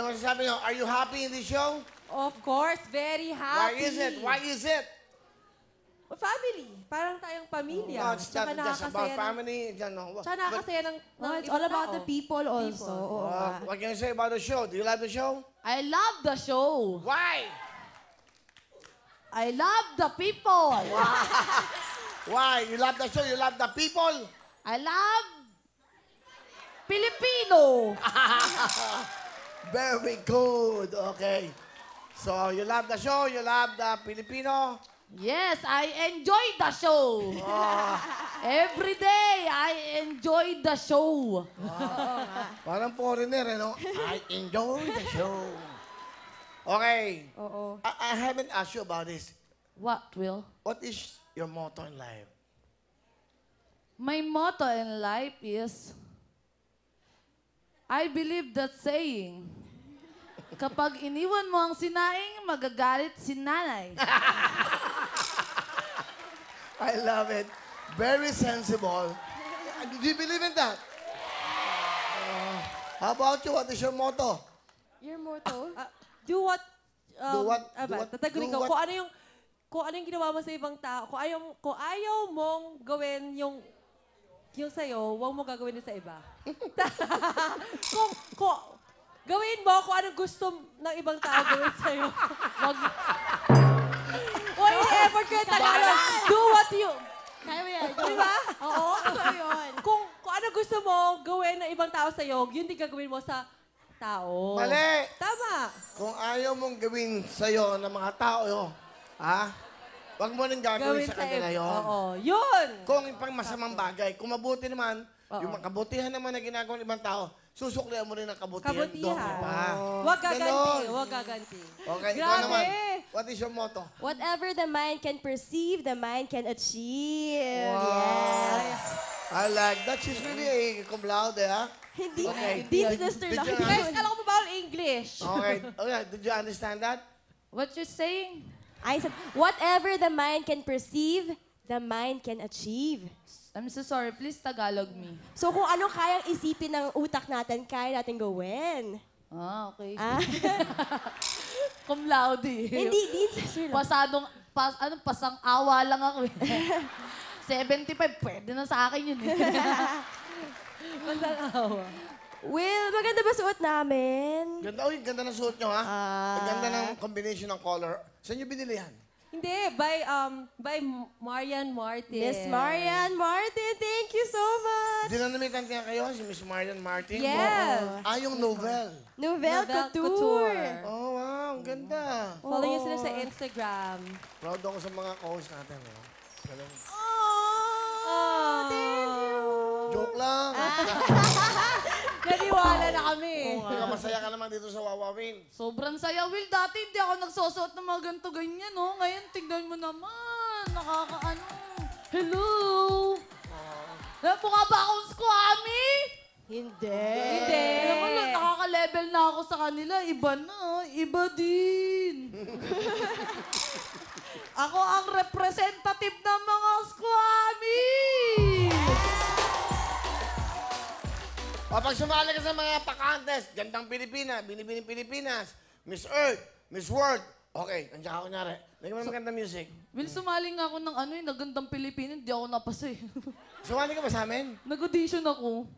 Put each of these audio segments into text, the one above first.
Ano masasabi nyo? Are you happy in this show? Of course, very Why happy. is it? Why is it? Family. Parang tayong pamilya. No, it's not just about nakakasaya family. Tsaka nakakasaya ng No, it's ibang all about tao. the people also. Oo nga. What can you say about the show? Do you like the show? I love the show. Why? I love the people. Why? You love the show? You love the people? I love Filipino. Very good. Okay. So, you love the show? You love the Filipino? Yes, I enjoy the show. Every day, I enjoy the show. Parang foreigner, eh, no? I enjoy the show. Okay. Oo. I haven't asked you about this. What, Will? What is your motto in life? My motto in life is, I believe that saying, kapag iniwan mo ang sinaing, magagalit si nanay. I love it. Very sensible. Do you believe in that? How about you? What is your motto? Your motto? Do what... Do what? Tatagurin Do ko. what? Kung ano yung ginawa mo sa ibang tao, kung ayaw mong gawin yung sa'yo, huwag mo gagawin din sa iba. kung gawin mo kung anong gusto ng ibang tao gawin sa'yo. Wag... Wala effort ko yung Tagalog. Do what you... Kaya mo yan. Di ba? Oo. Ito yun. Kung ano gusto mo gawin ng ibang tao sa'yo, yun din gagawin mo sa tao. Mali! Tama. Kung ayaw mong gawin sa'yo ng mga tao, wag mo nang gagawin sa kanila iba. yun. Oo. Yun. Kung yung pang masamang bagay, kung mabuti naman, yung kabutihan naman na ginagawa ng ibang tao, susuklihan mo rin ang kabutihan. Doon pa. Huwag gaganti. Ganon. Huwag gaganti. Okay, ikaw Grabe. naman. What is your motto? Whatever the mind can perceive, the mind can achieve. Wow. Yes. I like that. She's really a cum laude, ha? Hindi. Okay. Dean's Did lang. you Guys, alam ko pa bawal English. Okay. Okay. Did you understand that? What you saying? I said, whatever the mind can perceive, the mind can achieve. I'm so sorry. Please Tagalog me. So kung ano kayang isipin ng utak natin, kaya natin gawin. Ah, okay. Ah? Cum laude. Hindi, Dean's lang. Pasadong, pasang awa lang ako eh. 75, pwede na sa akin yun eh. Masang awa. Will, maganda ba suot namin? Ganda. Uy, ganda ng suot nyo, ha? Ang ganda ng combination ng color. Saan nyo binili yan? Hindi, by Marian Martin. Miss Marian Martin, thank you so much. Dinanamitan niya kayo, si Miss Marian Martin? Yes. Yung novel. Nouvelle Nouvelle Couture. Couture. Oh, wow. Ang ganda. Follow niyo sila sa Instagram. Proud ako sa mga co-host natin. Galing. Oh, thank you. Joke lang. Naniwala na kami. Masaya ka naman dito sa Wawawin. Sobrang saya, Will. Dati hindi ako nagsusuot ng mga ganito ganyan, no? Ngayon, tignan mo naman. Nakakaano. Hello! Mukha ba akong squammy? Hindi. Hindi. Alam mo, nakaka-level na ako sa kanila. Iba na. Iba din. Ako ang representative ng mga squammy! O, pag sumali ka sa mga pa-contest, Gandang Pilipinas, Binibining Pilipinas, Miss Earth, Miss World. Okay, nandiyan ka kunyari. Lagyan mo ng magandang music. Will, sumali nga ako ng nagandang Pilipino. Hindi ako napasa eh. Sumali ka ba sa amin? Nag-audition ako.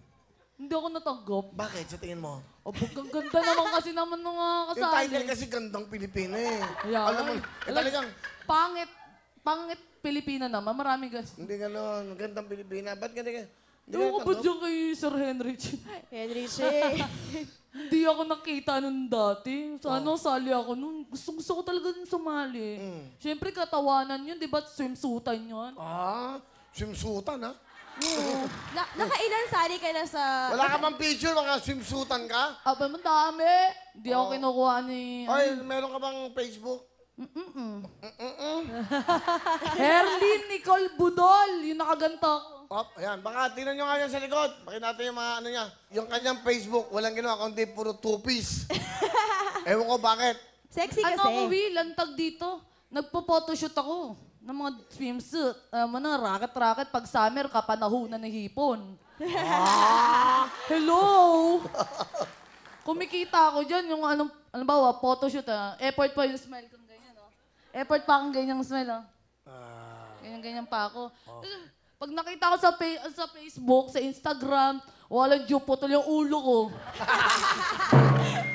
Hindi ako natanggap. Bakit? Sa tingin mo? O, ganda naman kasi naman ng mga Yung kasali. title kasi Gandang Pilipino eh. Yeah. Alam mo, talagang, Pangit Pilipina naman. Marami guys. hindi gano'n, Gandang Pilipina. Ba't ganyan ka? Ewan ko ba dyan kay Sir Henry? Henry Che. Hindi ako nakita nun dati. Sana sali ako nun. Gusto ko talaga nun sumali. Siyempre katawanan yun, di ba? Swimsuitan yun. Swimsuitan, ha? Nakailan sali ka na sa... Wala ka bang picture, mga swimsuitan ka? Aba, madami. Hindi ako kinukuha ni... Oy, meron ka bang Facebook? Herlin Nicole Budol. Yung nakaganta ko. Ayan. Baka tingnan nyo nga yan sa likod. Bakit natin yung mga ano niya. Yung kanyang Facebook, walang ginawa, kundi puro two-piece. Ewan ko bakit. Sexy kasi. Ano ako, Will? Lantag dito. Nagpo-photoshoot ako ng mga swimsuit. Alam mo na, racket-racket. Pag summer, kapanahunan ng hipon. Hello! kumikita ako dyan, yung anong, ano ba, photoshoot effort pa yung smile kong ganyan, oh. Effort pa akong ganyang smile, oh. Ganyan-ganyan pa ako. Tapos, pag nakita ko sa Facebook, sa Instagram, walang due, putol yung ulo ko.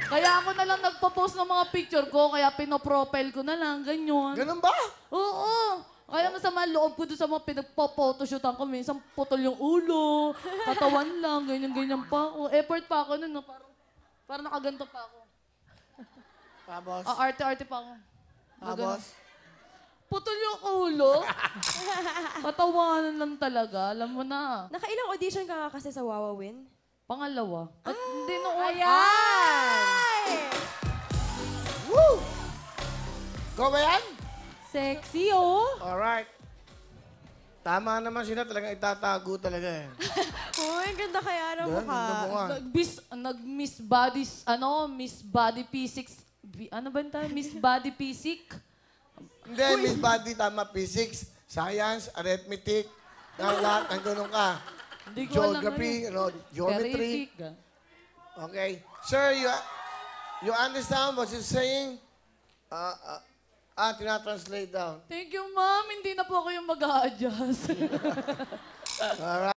Kaya ako na lang nagpo-post ng mga picture ko, kaya pinoprofile ko na lang, ganyan. Ganun ba? Oo. Kaya masama ang loob ko doon sa mga pinagpo-photoshootan ko. Minsan putol yung ulo, katawan lang, ganyan-ganyan pa ako. Effort pa ako nun, no? Parang nakaganto pa ako. Tapos? Arte-arte pa ako. Tapos? Putol yung ulo. Patawanan lang talaga, alam mo na. Nakailang audition ka nga kasi sa Wawawin? Pangalawa. At hindi noon. Ayan! Woo! Go ba yan? Sexy, oh. Alright. Tama naman sila, talagang itatago talaga eh. Uy, ang ganda kaya ng Ganda mukha. mukha. Nag-Miss Bodies, Miss Body P6. Ano ba tayo? Miss Body P6? Hindi, Miss Body, tama, physics, science, arithmetic, lahat, ang ganun ka. Hindi ko alam Geography, geometry. Terrific. Okay. Sir, you understand what she's saying? Tinatranslate down. Thank you, ma'am. Hindi na po ako yung mag-a-adjust. Alright.